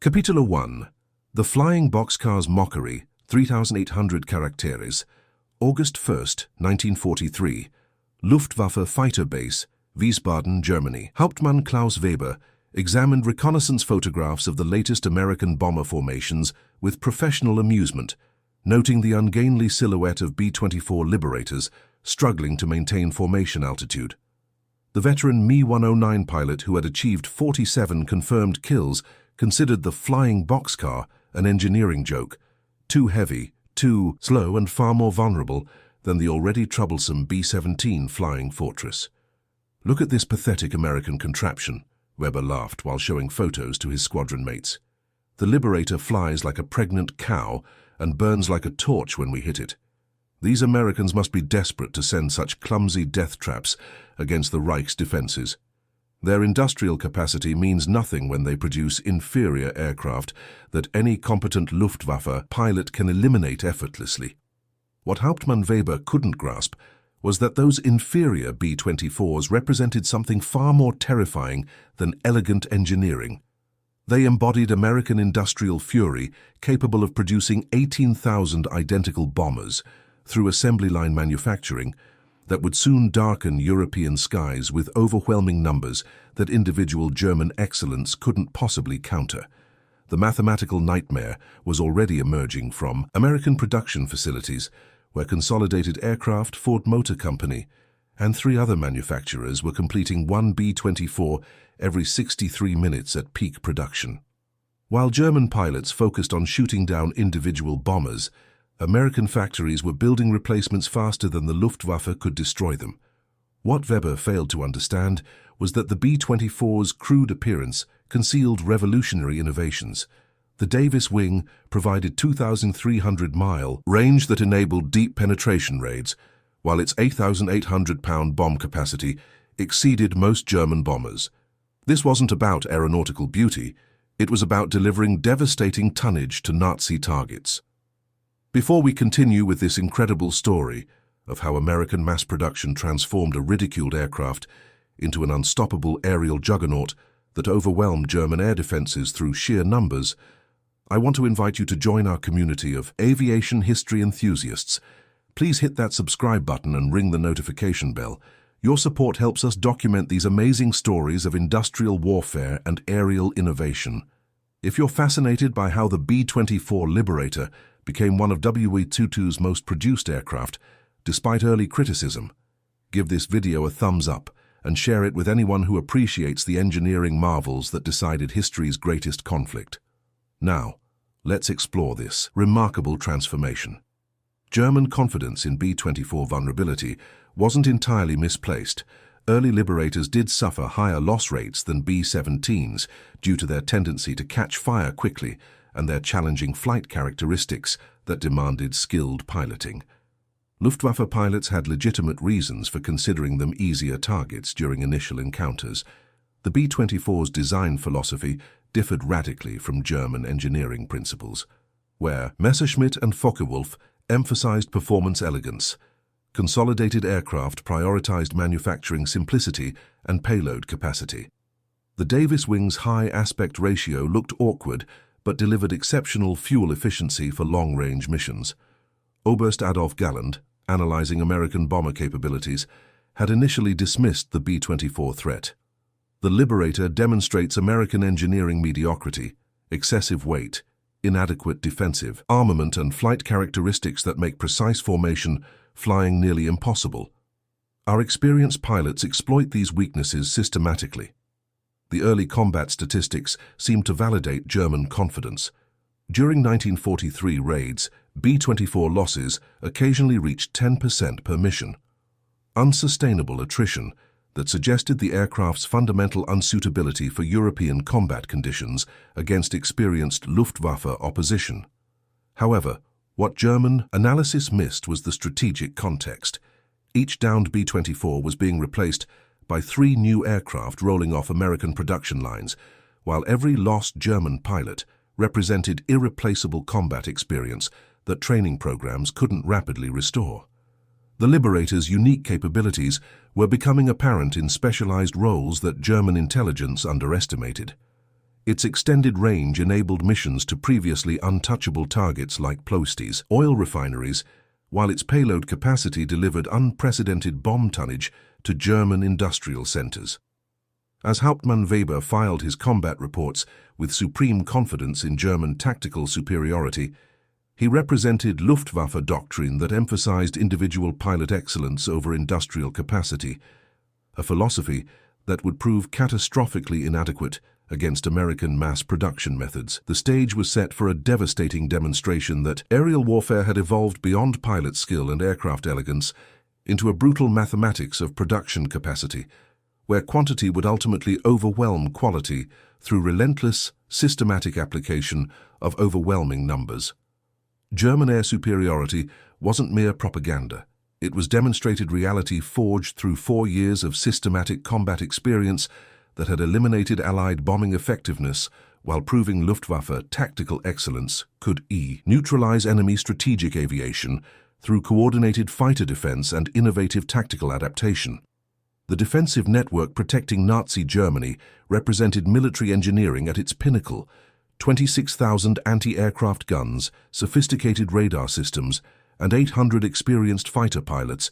Capítulo 1. The Flying Boxcar's Mockery, 3,800 Caracteres, August 1st, 1943, Luftwaffe Fighter Base, Wiesbaden, Germany. Hauptmann Klaus Weber examined reconnaissance photographs of the latest American bomber formations with professional amusement, noting the ungainly silhouette of B-24 Liberators struggling to maintain formation altitude. The veteran Me-109 pilot, who had achieved 47 confirmed kills, considered the Flying Boxcar an engineering joke, too heavy, too slow and far more vulnerable than the already troublesome B-17 Flying Fortress. "Look at this pathetic American contraption," Weber laughed while showing photos to his squadron mates. "The Liberator flies like a pregnant cow and burns like a torch when we hit it. These Americans must be desperate to send such clumsy death traps against the Reich's defenses. Their industrial capacity means nothing when they produce inferior aircraft that any competent Luftwaffe pilot can eliminate effortlessly." What Hauptmann Weber couldn't grasp was that those inferior B-24s represented something far more terrifying than elegant engineering. They embodied American industrial fury capable of producing 18,000 identical bombers through assembly line manufacturing that would soon darken European skies with overwhelming numbers that individual German excellence couldn't possibly counter. The mathematical nightmare was already emerging from American production facilities, where Consolidated Aircraft, Ford Motor Company, and 3 other manufacturers were completing one B-24 every 63 minutes at peak production. While German pilots focused on shooting down individual bombers, American factories were building replacements faster than the Luftwaffe could destroy them. What Weber failed to understand was that the B-24's crude appearance concealed revolutionary innovations. The Davis wing provided 2,300-mile range that enabled deep penetration raids, while its 8,800-pound bomb capacity exceeded most German bombers. This wasn't about aeronautical beauty, it was about delivering devastating tonnage to Nazi targets. Before we continue with this incredible story of how American mass production transformed a ridiculed aircraft into an unstoppable aerial juggernaut that overwhelmed German air defenses through sheer numbers, I want to invite you to join our community of aviation history enthusiasts. Please hit that subscribe button and ring the notification bell. Your support helps us document these amazing stories of industrial warfare and aerial innovation. If you're fascinated by how the B-24 Liberator became one of WWII's most produced aircraft, despite early criticism, give this video a thumbs up and share it with anyone who appreciates the engineering marvels that decided history's greatest conflict. Now, let's explore this remarkable transformation. German confidence in B-24 vulnerability wasn't entirely misplaced. Early Liberators did suffer higher loss rates than B-17s due to their tendency to catch fire quickly and their challenging flight characteristics that demanded skilled piloting. Luftwaffe pilots had legitimate reasons for considering them easier targets during initial encounters. The B-24's design philosophy differed radically from German engineering principles, where Messerschmitt and Focke-Wulf emphasized performance elegance. Consolidated Aircraft prioritized manufacturing simplicity and payload capacity. The Davis wing's high aspect ratio looked awkward but delivered exceptional fuel efficiency for long-range missions. Oberst Adolf Galland, analyzing American bomber capabilities, had initially dismissed the B-24 threat. The Liberator demonstrates American engineering mediocrity, excessive weight, inadequate defensive armament and flight characteristics that make precise formation flying nearly impossible. Our experienced pilots exploit these weaknesses systematically. The early combat statistics seem to validate German confidence. During 1943 raids, B-24 losses occasionally reached 10% per mission. Unsustainable attrition that suggested the aircraft's fundamental unsuitability for European combat conditions against experienced Luftwaffe opposition. However, what German analysis missed was the strategic context. Each downed B-24 was being replaced by 3 new aircraft rolling off American production lines, while every lost German pilot represented irreplaceable combat experience that training programs couldn't rapidly restore. The Liberator's unique capabilities were becoming apparent in specialized roles that German intelligence underestimated. Its extended range enabled missions to previously untouchable targets like Ploesti's oil refineries, while its payload capacity delivered unprecedented bomb tonnage to German industrial centers. As Hauptmann Weber filed his combat reports with supreme confidence in German tactical superiority, he represented Luftwaffe doctrine that emphasized individual pilot excellence over industrial capacity, a philosophy that would prove catastrophically inadequate against American mass production methods. The stage was set for a devastating demonstration that aerial warfare had evolved beyond pilot skill and aircraft elegance into a brutal mathematics of production capacity, where quantity would ultimately overwhelm quality through relentless, systematic application of overwhelming numbers. German air superiority wasn't mere propaganda. It was demonstrated reality forged through 4 years of systematic combat experience that had eliminated Allied bombing effectiveness while proving Luftwaffe tactical excellence could neutralize enemy strategic aviation through coordinated fighter defense and innovative tactical adaptation. The defensive network protecting Nazi Germany represented military engineering at its pinnacle: 26,000 anti-aircraft guns, sophisticated radar systems, and 800 experienced fighter pilots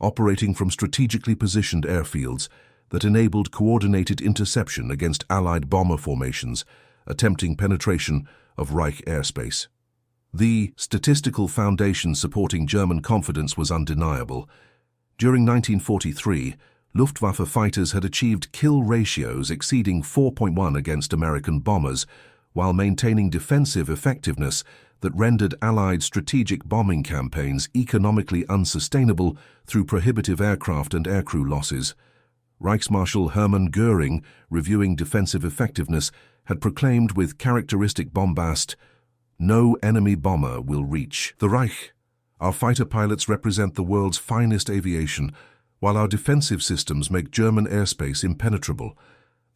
operating from strategically positioned airfields that enabled coordinated interception against Allied bomber formations attempting penetration of Reich airspace. The statistical foundation supporting German confidence was undeniable. During 1943, Luftwaffe fighters had achieved kill ratios exceeding 4.1 against American bombers, while maintaining defensive effectiveness that rendered Allied strategic bombing campaigns economically unsustainable through prohibitive aircraft and aircrew losses. Reichsmarshal Hermann Göring, reviewing defensive effectiveness, had proclaimed with characteristic bombast, "No enemy bomber will reach the Reich. Our fighter pilots represent the world's finest aviation, while our defensive systems make German airspace impenetrable.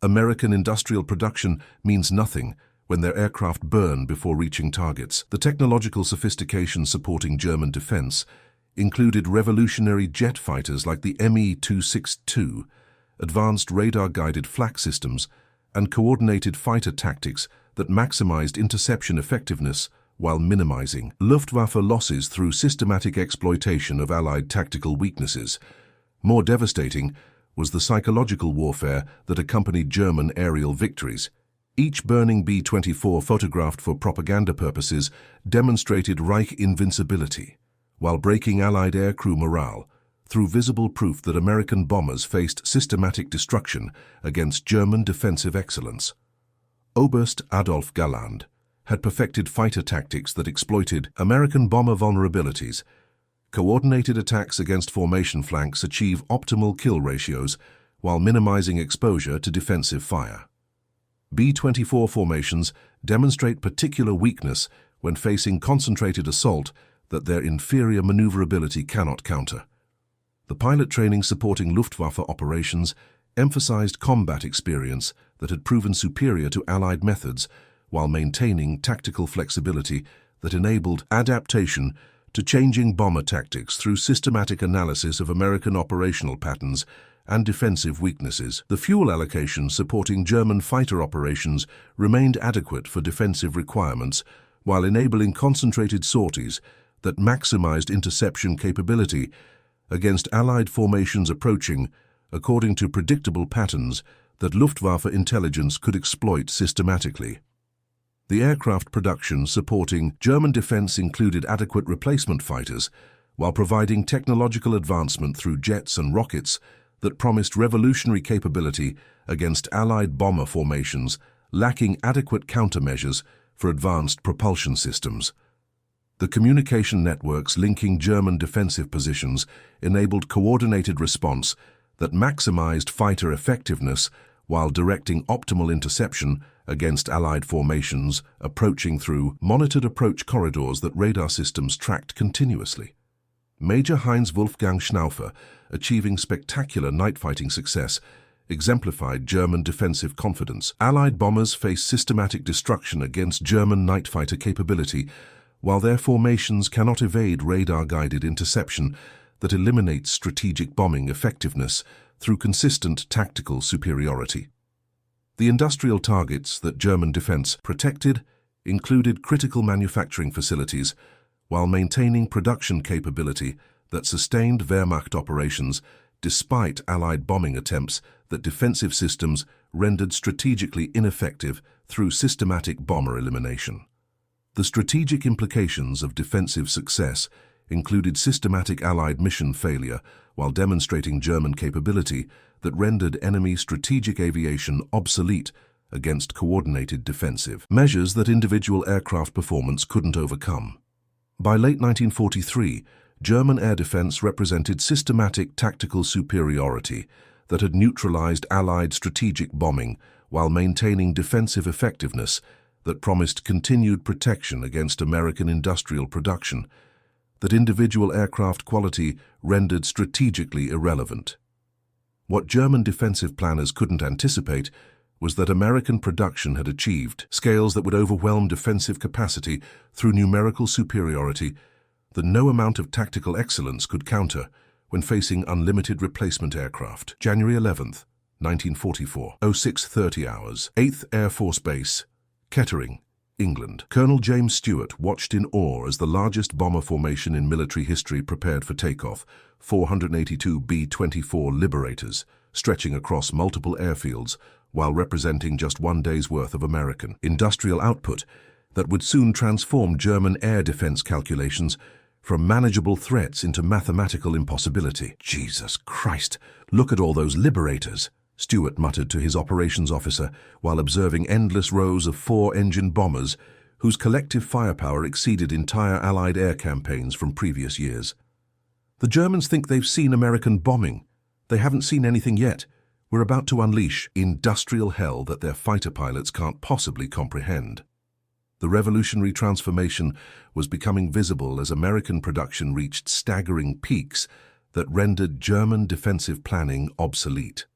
American industrial production means nothing when their aircraft burn before reaching targets." The technological sophistication supporting German defense included revolutionary jet fighters like the Me-262, advanced radar-guided flak systems, and coordinated fighter tactics that maximized interception effectiveness while minimizing Luftwaffe losses through systematic exploitation of Allied tactical weaknesses. More devastating was the psychological warfare that accompanied German aerial victories. Each burning B-24 photographed for propaganda purposes demonstrated Reich invincibility, while breaking Allied aircrew morale through visible proof that American bombers faced systematic destruction against German defensive excellence. Oberst Adolf Galland had perfected fighter tactics that exploited American bomber vulnerabilities. Coordinated attacks against formation flanks achieve optimal kill ratios while minimizing exposure to defensive fire. B-24 formations demonstrate particular weakness when facing concentrated assault that their inferior maneuverability cannot counter. The pilot training supporting Luftwaffe operations emphasized combat experience that had proven superior to Allied methods while maintaining tactical flexibility that enabled adaptation to changing bomber tactics through systematic analysis of American operational patterns and defensive weaknesses. The fuel allocation supporting German fighter operations remained adequate for defensive requirements while enabling concentrated sorties that maximized interception capability against Allied formations approaching according to predictable patterns that Luftwaffe intelligence could exploit systematically. The aircraft production supporting German defense included adequate replacement fighters, while providing technological advancement through jets and rockets that promised revolutionary capability against Allied bomber formations lacking adequate countermeasures for advanced propulsion systems. The communication networks linking German defensive positions enabled coordinated response that maximized fighter effectiveness while directing optimal interception against Allied formations approaching through monitored approach corridors that radar systems tracked continuously. Major Heinz Wolfgang Schnaufer, achieving spectacular night fighting success, exemplified German defensive confidence. Allied bombers faced systematic destruction against German night fighter capability, while their formations cannot evade radar-guided interception that eliminates strategic bombing effectiveness through consistent tactical superiority. The industrial targets that German defense protected included critical manufacturing facilities while maintaining production capability that sustained Wehrmacht operations despite Allied bombing attempts that defensive systems rendered strategically ineffective through systematic bomber elimination. The strategic implications of defensive success included systematic Allied mission failure while demonstrating German capability that rendered enemy strategic aviation obsolete against coordinated defensive measures that individual aircraft performance couldn't overcome. By late 1943, German air defense represented systematic tactical superiority that had neutralized Allied strategic bombing while maintaining defensive effectiveness that promised continued protection against American industrial production, that individual aircraft quality rendered strategically irrelevant. What German defensive planners couldn't anticipate was that American production had achieved scales that would overwhelm defensive capacity through numerical superiority that no amount of tactical excellence could counter when facing unlimited replacement aircraft. January 11th, 1944, 06:30 hours, 8th Air Force Base, Kettering, England. Colonel James Stewart watched in awe as the largest bomber formation in military history prepared for takeoff, 482 B-24 Liberators, stretching across multiple airfields while representing just one day's worth of American industrial output that would soon transform German air defense calculations from manageable threats into mathematical impossibility. Jesus Christ, look at all those Liberators, Stewart muttered to his operations officer while observing endless rows of four-engine bombers whose collective firepower exceeded entire Allied air campaigns from previous years. The Germans think they've seen American bombing. They haven't seen anything yet. We're about to unleash industrial hell that their fighter pilots can't possibly comprehend. The revolutionary transformation was becoming visible as American production reached staggering peaks that rendered German defensive planning obsolete.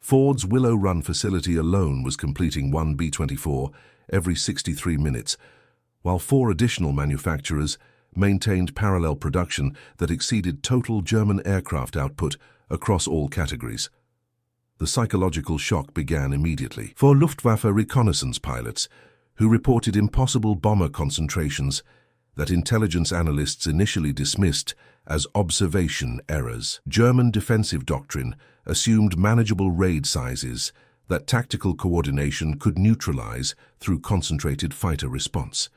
Ford's Willow Run facility alone was completing one B-24 every 63 minutes, while 4 additional manufacturers maintained parallel production that exceeded total German aircraft output across all categories. The psychological shock began immediately for Luftwaffe reconnaissance pilots, who reported impossible bomber concentrations that intelligence analysts initially dismissed as observation errors. German defensive doctrine assumed manageable raid sizes that tactical coordination could neutralize through concentrated fighter response.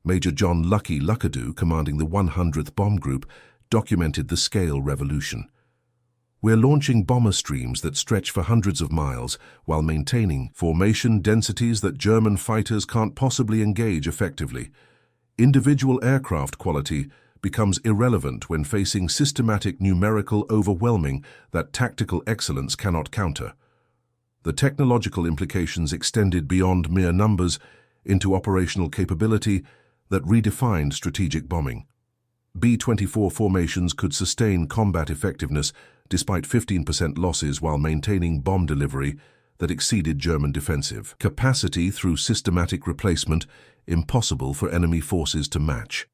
Major John Lucky Luckadoo, commanding the 100th Bomb Group, documented the scale revolution. We're launching bomber streams that stretch for hundreds of miles while maintaining formation densities that German fighters can't possibly engage effectively. Individual aircraft quality becomes irrelevant when facing systematic numerical overwhelming that tactical excellence cannot counter. The technological implications extended beyond mere numbers into operational capability that redefined strategic bombing. B-24 formations could sustain combat effectiveness despite 15% losses while maintaining bomb delivery that exceeded German defensive capacity through systematic replacement, impossible for enemy forces to match.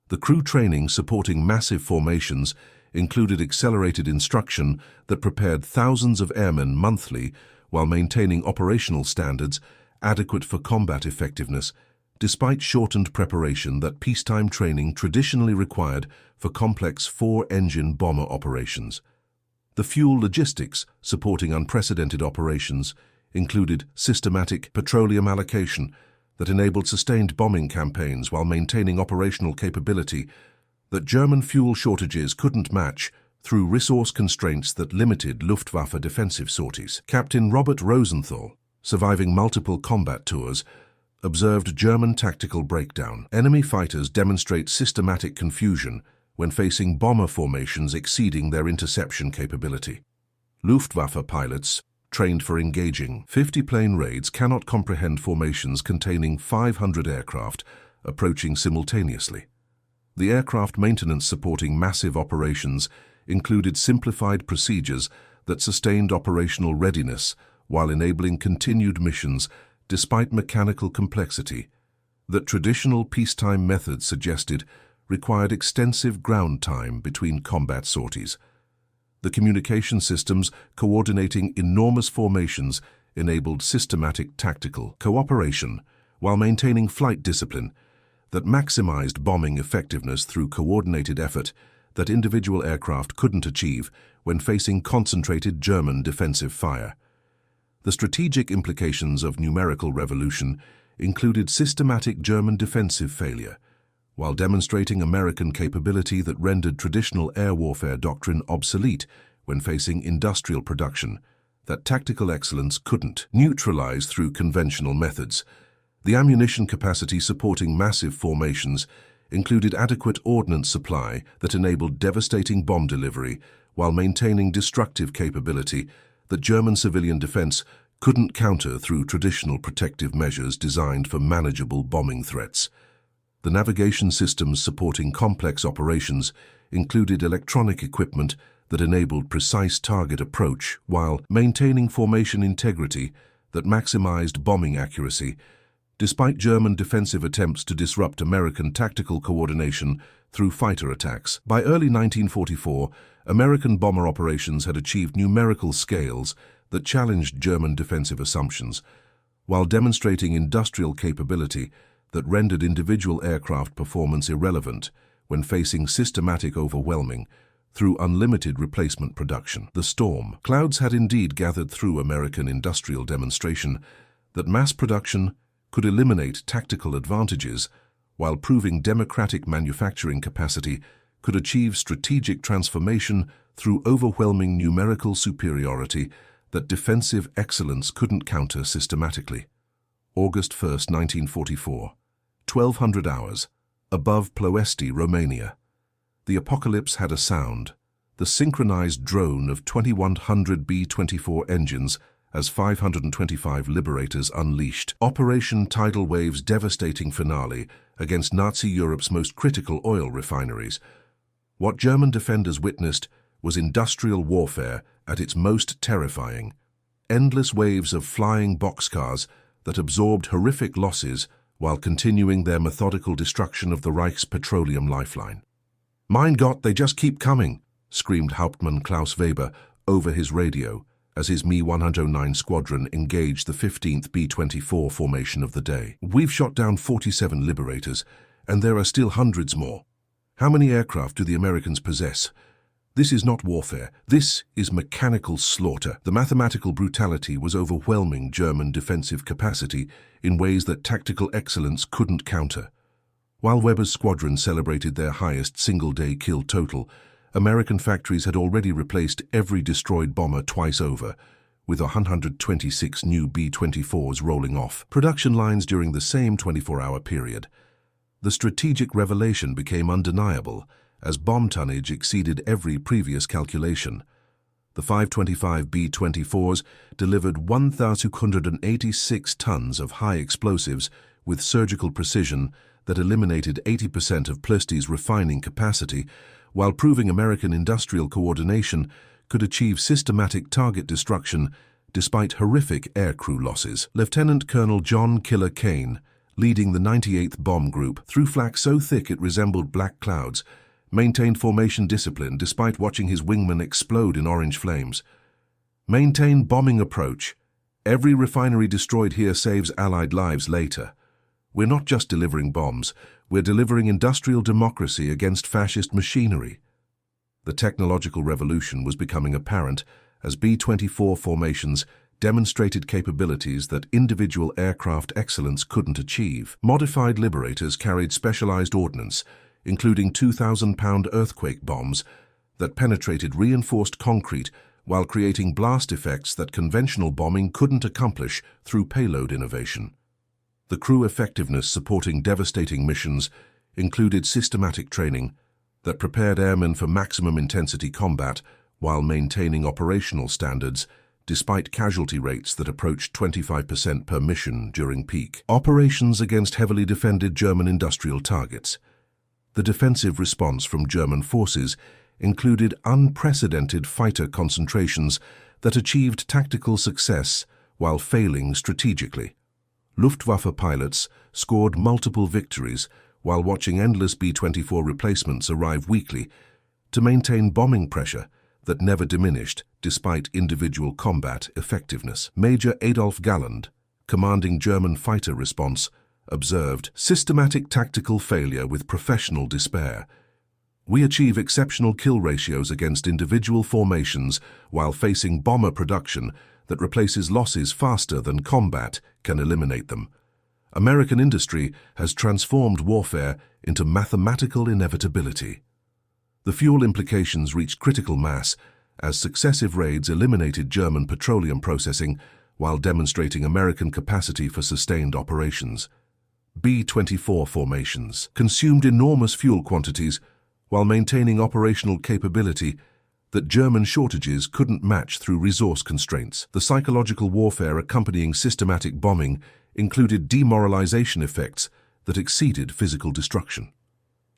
The crew training supporting massive formations included accelerated instruction that prepared thousands of airmen monthly while maintaining operational standards adequate for combat effectiveness, despite shortened preparation that peacetime training traditionally required for complex four-engine bomber operations. The fuel logistics supporting unprecedented operations included systematic petroleum allocation that enabled sustained bombing campaigns while maintaining operational capability that German fuel shortages couldn't match through resource constraints that limited Luftwaffe defensive sorties. Captain Robert Rosenthal, surviving multiple combat tours, observed German tactical breakdown. Enemy fighters demonstrate systematic confusion when facing bomber formations exceeding their interception capability. Luftwaffe pilots, trained for engaging 50-plane raids, cannot comprehend formations containing 500 aircraft approaching simultaneously. The aircraft maintenance supporting massive operations included simplified procedures that sustained operational readiness while enabling continued missions despite mechanical complexity that traditional peacetime methods suggested required extensive ground time between combat sorties. The communication systems coordinating enormous formations enabled systematic tactical cooperation while maintaining flight discipline that maximized bombing effectiveness through coordinated effort that individual aircraft couldn't achieve when facing concentrated German defensive fire. The strategic implications of numerical revolution included systematic German defensive failure, while demonstrating American capability that rendered traditional air warfare doctrine obsolete when facing industrial production that tactical excellence couldn't neutralize through conventional methods. The ammunition capacity supporting massive formations included adequate ordnance supply that enabled devastating bomb delivery while maintaining destructive capability that German civilian defense couldn't counter through traditional protective measures designed for manageable bombing threats. The navigation systems supporting complex operations included electronic equipment that enabled precise target approach while maintaining formation integrity that maximized bombing accuracy, despite German defensive attempts to disrupt American tactical coordination through fighter attacks. By early 1944, American bomber operations had achieved numerical scales that challenged German defensive assumptions, while demonstrating industrial capability that rendered individual aircraft performance irrelevant when facing systematic overwhelming through unlimited replacement production. The storm clouds had indeed gathered through American industrial demonstration that mass production could eliminate tactical advantages, while proving democratic manufacturing capacity could achieve strategic transformation through overwhelming numerical superiority that defensive excellence couldn't counter systematically. August 1, 1944, 1200 hours, above Ploesti, Romania. The apocalypse had a sound, the synchronized drone of 2100 B-24 engines as 525 Liberators unleashed. Operation Tidal Wave's devastating finale against Nazi Europe's most critical oil refineries. What German defenders witnessed was industrial warfare at its most terrifying. Endless waves of flying boxcars that absorbed horrific losses while continuing their methodical destruction of the Reich's petroleum lifeline. "Mein Gott, they just keep coming," screamed Hauptmann Klaus Weber over his radio as his Mi-109 squadron engaged the 15th B-24 formation of the day. "We've shot down 47 Liberators, and there are still hundreds more. How many aircraft do the Americans possess? This is not warfare. This is mechanical slaughter." The mathematical brutality was overwhelming German defensive capacity in ways that tactical excellence couldn't counter. While Weber's squadron celebrated their highest single-day kill total, American factories had already replaced every destroyed bomber twice over, with 126 new B-24s rolling off production lines during the same 24-hour period. The strategic revelation became undeniable as bomb tonnage exceeded every previous calculation. The 525 B-24s delivered 1,286 tons of high explosives with surgical precision that eliminated 80% of Ploesti's refining capacity, while proving American industrial coordination could achieve systematic target destruction despite horrific aircrew losses. Lieutenant Colonel John Killer Kane, leading the 98th Bomb Group, through flak so thick it resembled black clouds, maintained formation discipline despite watching his wingman explode in orange flames. "Maintain bombing approach. Every refinery destroyed here saves Allied lives later. We're not just delivering bombs, we're delivering industrial democracy against fascist machinery." The technological revolution was becoming apparent as B-24 formations demonstrated capabilities that individual aircraft excellence couldn't achieve. Modified Liberators carried specialized ordnance, including 2,000-pound earthquake bombs that penetrated reinforced concrete while creating blast effects that conventional bombing couldn't accomplish through payload innovation. The crew effectiveness supporting devastating missions included systematic training that prepared airmen for maximum intensity combat while maintaining operational standards despite casualty rates that approached 25% per mission during peak operations against heavily defended German industrial targets. The defensive response from German forces included unprecedented fighter concentrations that achieved tactical success while failing strategically. Luftwaffe pilots scored multiple victories while watching endless B-24 replacements arrive weekly to maintain bombing pressure that never diminished despite individual combat effectiveness. Major Adolf Galland, commanding German fighter response, observed, "Systematic tactical failure with professional despair. We achieve exceptional kill ratios against individual formations while facing bomber production that replaces losses faster than combat can eliminate them. American industry has transformed warfare into mathematical inevitability." The fuel implications reached critical mass as successive raids eliminated German petroleum processing while demonstrating American capacity for sustained operations. B-24 formations consumed enormous fuel quantities while maintaining operational capability that German shortages couldn't match through resource constraints. The psychological warfare accompanying systematic bombing included demoralization effects that exceeded physical destruction.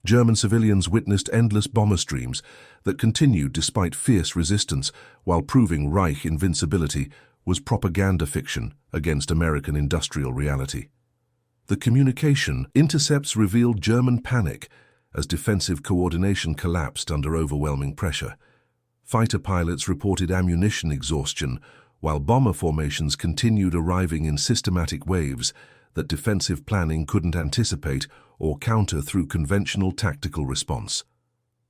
German civilians witnessed endless bomber streams that continued despite fierce resistance, while proving Reich invincibility was propaganda fiction against American industrial reality. The communication intercepts revealed German panic as defensive coordination collapsed under overwhelming pressure. Fighter pilots reported ammunition exhaustion, while bomber formations continued arriving in systematic waves that defensive planning couldn't anticipate or counter through conventional tactical response.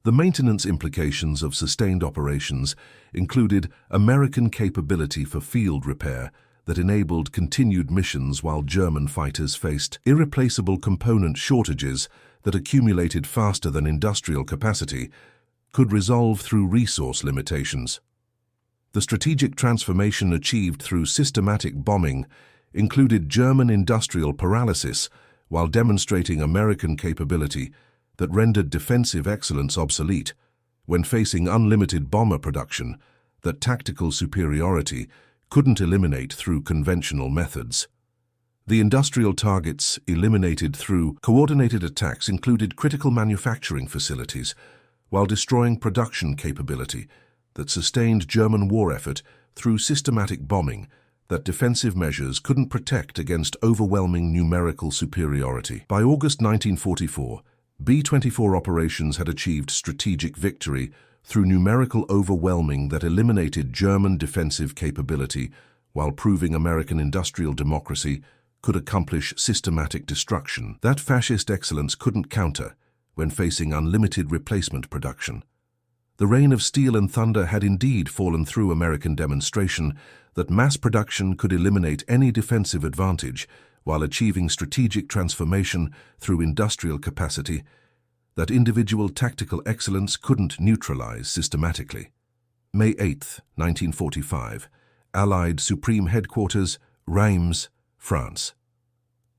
The maintenance implications of sustained operations included American capability for field repair that enabled continued missions while German fighters faced irreplaceable component shortages that accumulated faster than industrial capacity could resolve through resource limitations. The strategic transformation achieved through systematic bombing included German industrial paralysis while demonstrating American capability that rendered defensive excellence obsolete when facing unlimited bomber production that tactical superiority couldn't eliminate through conventional methods. The industrial targets eliminated through coordinated attacks included critical manufacturing facilities, while destroying production capability that sustained German war effort through systematic bombing that defensive measures couldn't protect against overwhelming numerical superiority. By August 1944, B-24 operations had achieved strategic victory through numerical overwhelming that eliminated German defensive capability while proving American industrial democracy could accomplish systematic destruction that fascist excellence couldn't counter when facing unlimited replacement production. The rain of steel and thunder had indeed fallen through American demonstration that mass production could eliminate any defensive advantage while achieving strategic transformation through industrial capacity that individual tactical excellence couldn't neutralize systematically. May 8, 1945, Allied Supreme Headquarters, Reims, France.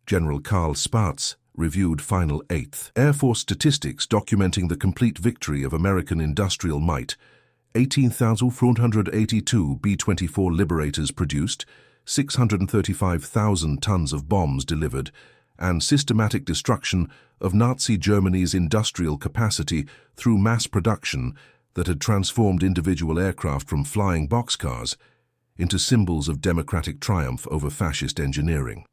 General Karl Spaatz reviewed final 8th Air Force statistics documenting the complete victory of American industrial might. 18,482 B-24 Liberators produced, 635,000 tons of bombs delivered, and systematic destruction of Nazi Germany's industrial capacity through mass production that had transformed individual aircraft from flying boxcars into symbols of democratic triumph over fascist engineering.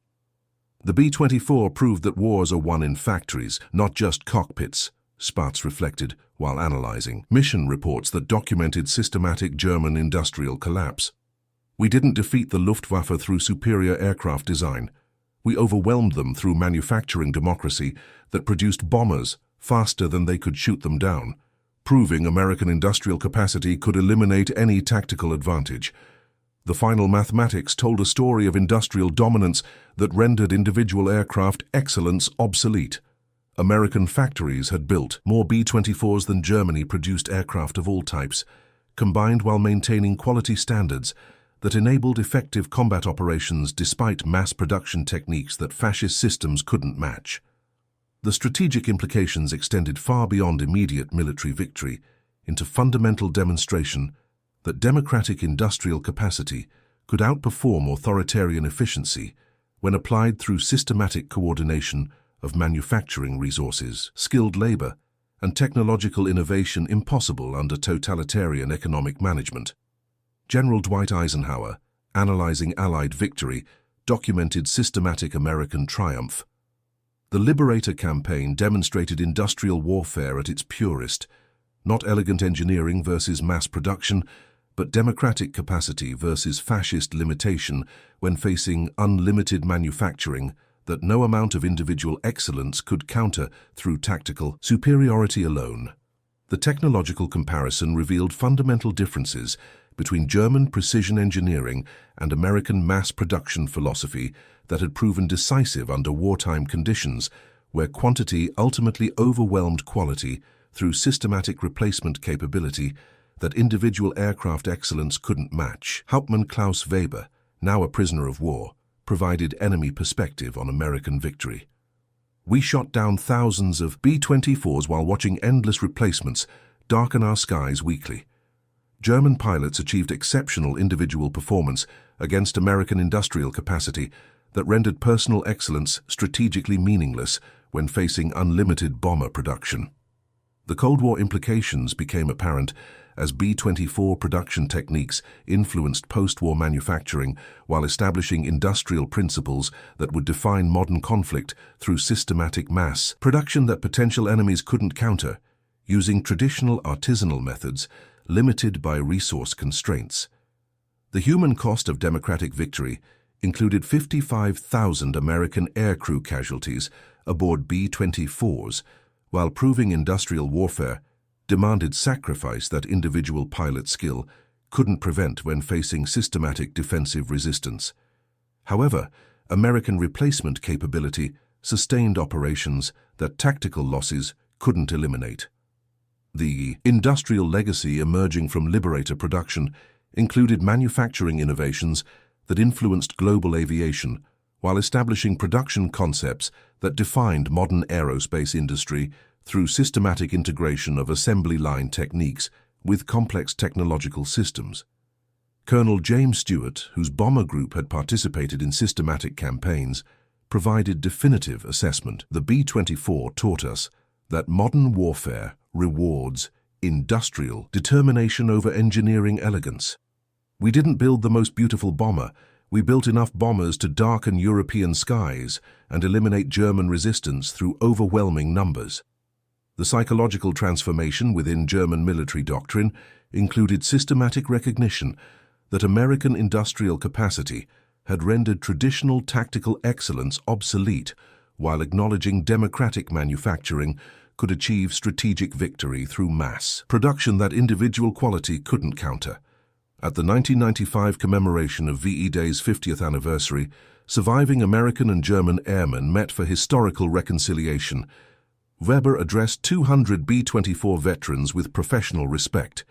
The B-24 proved that wars are won in factories, not just cockpits, Spaatz reflected while analyzing mission reports that documented systematic German industrial collapse. "We didn't defeat the Luftwaffe through superior aircraft design. We overwhelmed them through manufacturing democracy that produced bombers faster than they could shoot them down, proving American industrial capacity could eliminate any tactical advantage. The final mathematics told a story of industrial dominance that rendered individual aircraft excellence obsolete. American factories had built more B-24s than Germany produced aircraft of all types, combined while maintaining quality standards that enabled effective combat operations despite mass production techniques that fascist systems couldn't match. The strategic implications extended far beyond immediate military victory into fundamental demonstration that democratic industrial capacity could outperform authoritarian efficiency when applied through systematic coordination of manufacturing resources, skilled labor, and technological innovation impossible under totalitarian economic management. General Dwight Eisenhower, analyzing Allied victory, documented systematic American triumph. "The Liberator campaign demonstrated industrial warfare at its purest, Not elegant engineering versus mass production, but democratic capacity versus fascist limitation when facing unlimited manufacturing that no amount of individual excellence could counter through tactical superiority alone. The technological comparison revealed fundamental differences between German precision engineering and American mass production philosophy that had proven decisive under wartime conditions, where quantity ultimately overwhelmed quality through systematic replacement capability that individual aircraft excellence couldn't match. Hauptmann Klaus Weber, now a prisoner of war, provided enemy perspective on American victory. "We shot down thousands of B-24s while watching endless replacements darken our skies weekly. German pilots achieved exceptional individual performance against American industrial capacity that rendered personal excellence strategically meaningless when facing unlimited bomber production." The Cold War implications became apparent as B-24 production techniques influenced post-war manufacturing while establishing industrial principles that would define modern conflict through systematic mass production that potential enemies couldn't counter, using traditional artisanal methods limited by resource constraints. The human cost of democratic victory included 55,000 American aircrew casualties aboard B-24s, while proving industrial warfare demanded sacrifice that individual pilot skill couldn't prevent when facing systematic defensive resistance. However, American replacement capability sustained operations that tactical losses couldn't eliminate. The industrial legacy emerging from Liberator production included manufacturing innovations that influenced global aviation, while establishing production concepts that defined modern aerospace industry through systematic integration of assembly line techniques with complex technological systems. Colonel James Stewart, whose bomber group had participated in systematic campaigns, provided definitive assessment. "The B-24 taught us that modern warfare rewards industrial determination over engineering elegance. We didn't build the most beautiful bomber, we built enough bombers to darken European skies and eliminate German resistance through overwhelming numbers." The psychological transformation within German military doctrine included systematic recognition that American industrial capacity had rendered traditional tactical excellence obsolete, while acknowledging democratic manufacturing could achieve strategic victory through mass production that individual quality couldn't counter. At the 1995 commemoration of VE Day's 50th anniversary, surviving American and German airmen met for historical reconciliation. Weber addressed 200 B-24 veterans with professional respect.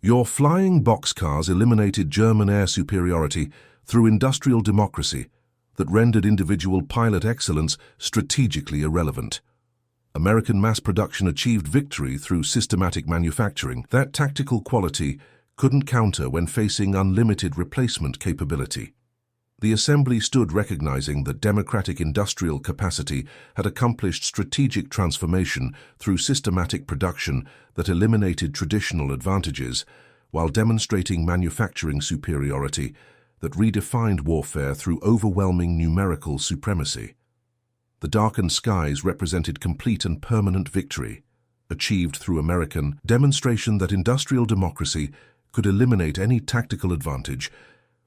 "Your flying boxcars eliminated German air superiority through industrial democracy that rendered individual pilot excellence strategically irrelevant. American mass production achieved victory through systematic manufacturing that tactical quality couldn't counter when facing unlimited replacement capability." The assembly stood recognizing that democratic industrial capacity had accomplished strategic transformation through systematic production that eliminated traditional advantages, while demonstrating manufacturing superiority that redefined warfare through overwhelming numerical supremacy. The darkened skies represented complete and permanent victory, achieved through American demonstration that industrial democracy could eliminate any tactical advantage,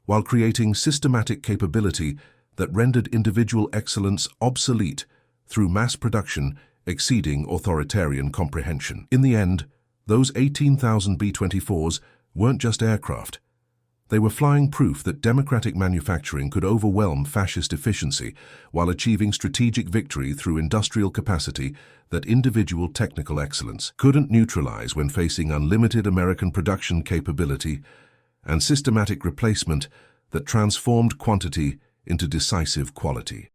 while creating systematic capability that rendered individual excellence obsolete through mass production exceeding authoritarian comprehension. In the end, those 18,000 B-24s weren't just aircraft. They were flying proof that democratic manufacturing could overwhelm fascist efficiency while achieving strategic victory through industrial capacity that individual technical excellence couldn't neutralize when facing unlimited American production capability and systematic replacement that transformed quantity into decisive quality.